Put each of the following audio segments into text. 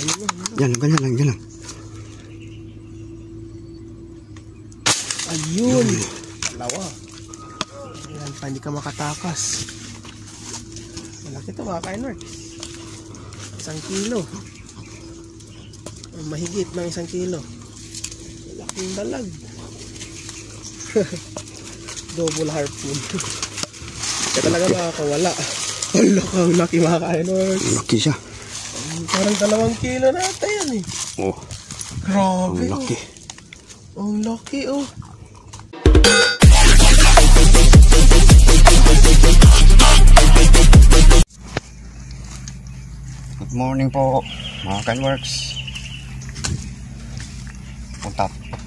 Yan lang, ganyan lang, yan lang. Ayun. Dalawa. Ayan pa, hindi ka makatakas. Malaki ito mga ka-N-Works. 1 kilo. Mahigit ng 1 kilo. Malaking dalag. Double harpoon. Kaya talaga makakawala. Ang laki mga ka-N-Works. Laki siya. Parang 2 kilo na ata yan eh. Oh. Grabe. Ang laki. Ang laki oh. Good morning po mga ka-N-Works.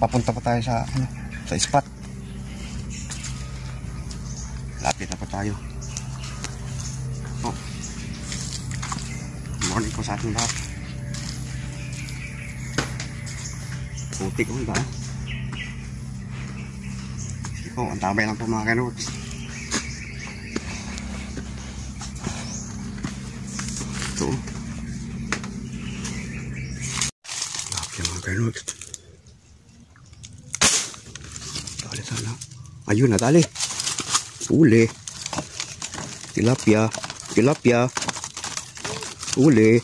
Papunta pa tayo sa spot. Lapit na po tayo. Oh. Good morning po sa ating lahat. Putik ko ba? Oh, ang tabay lang po mga ka-N-Works. Ito. Laki mga ka-N-Works. Dali sana. Ayun na, dali. Uli. Tilapia. Tilapia. Uli.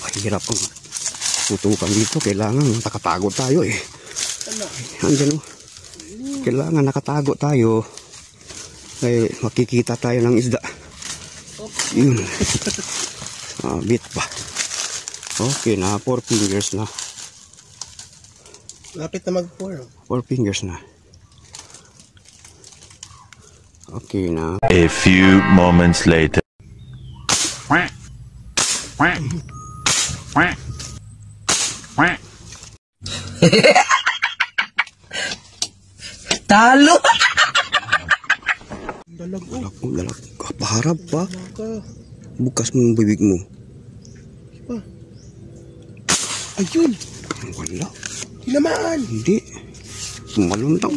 Mahirap ang tutukan dito. Kailangan nakatago tayo eh. Andyan o. Kailangan nakatago tayo. Kaya makikita tayo ng isda. Yun. Bit pa. Okay na. 4 fingers na. Lapit na mag-4. 4 fingers na. Okay na. A few moments later. Talo! Dalag oh. Dalag. Paharap pa. Bukas mo yung bibig mo. Diba? Ayun! Wala. Tinamaan! Hindi. Sumaluntaw.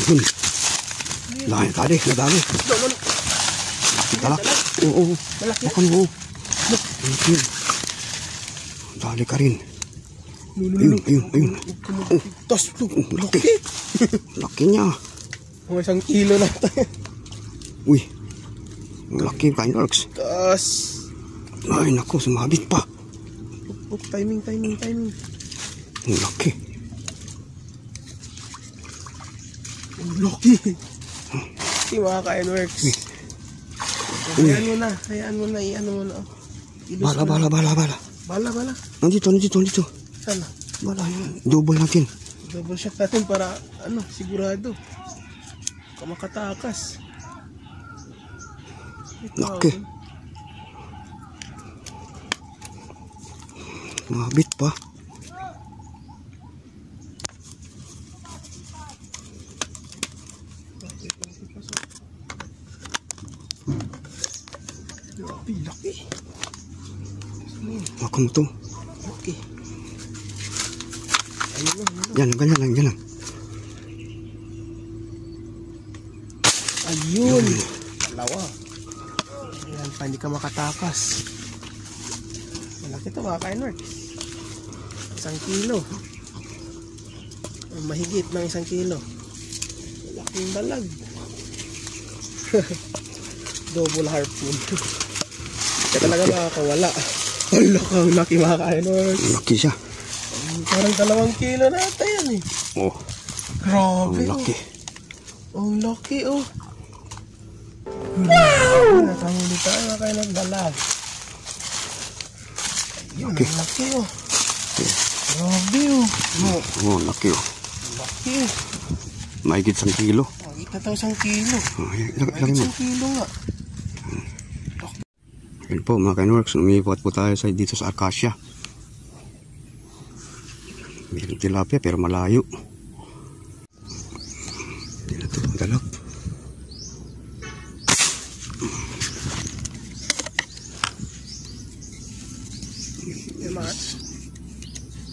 Ayun. Lahat tadi, nadali. Dalak. Oo. Makan mo. Ayun. Dali ka rin. Ayun. Tas to. Laki. Laki niya. Mga 1 kilo na tayo. Uy. Laki ka-N-Works. Tas. Ay, naku, sumabit pa. Timing. Laki. Ang laki. Hindi mga ka-N-Works. Hayaan mo na, i-ano mo na. Bala. Bala. Nandito. Sana. Bala yan. Double natin. Double shot natin para, sigurado. Kamakatakas. Laki. Mabit pa. Laki. Makan to. Okay. Yan lang. Ayun. Dalawa. Ayan pa, hindi ka makatakas. Malaki ito mga ka-N-Works. 1 kilo. Mahigit ng 1 kilo. Malaking dalag. Double harpoon. Kaya talaga makakawala. Ang laki mga ka-N-Works. Laki siya. Parang 2 kilo na ata yan eh. Oh. Grabe. Ang laki. Ang laki oh. Wow! Nakahuli tayo mga ka-N-Works dalag. Ayun, ang laki oh. Grabe oh. Oh, laki oh. Laki oh. Mahigit 1 kilo. Makita tayo 1 kilo. Laki mo. 1 kilo nga. Yan po mga ka-N-Works, umiikot po tayo dito sa Acacia. Meron tilapia pero malayo. Dito dalag.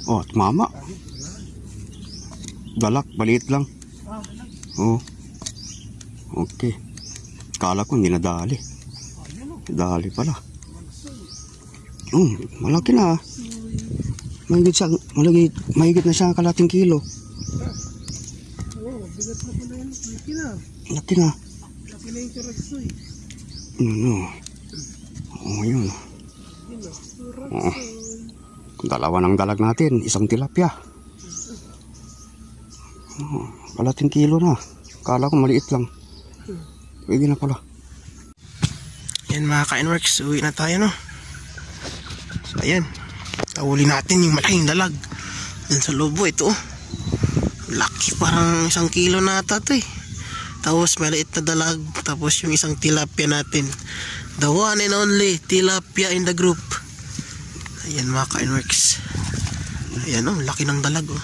Oh, tumama. Dalak, maliit lang. Oh. Okay. Kala ko hindi nadali. Dali pala. Malaki na. Mahigit na siya kalating kilo. Bigat na pala yan. Laki na. Laki na. Laki na yung karagsoy. Yun. Dalawa ng dalag natin. Isang tilapia. Kalating kilo na. Kala ko maliit lang. Pwede na pala. Yan mga ka-Inworks, uwi na tayo no. So ayan, tahuli natin yung malaking dalag. Yan sa lobo ito oh. Laki, parang 1 kilo na ata ito eh. Tapos maliit na dalag. Tapos yung isang tilapia natin. The one and only tilapia in the group. Ayan mga ka-Inworks. Ayan oh, laki ng dalag oh.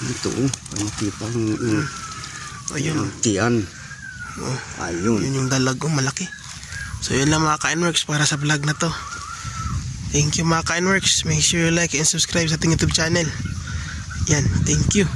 Ito oh, nakita yung ayun tiyan. Ayun. Yun yung dalag oh, malaki. So yun lang mga ka-Inworks para sa vlog na to. Thank you mga ka-Inworks. Make sure you like and subscribe sa ating YouTube channel. Yan, thank you.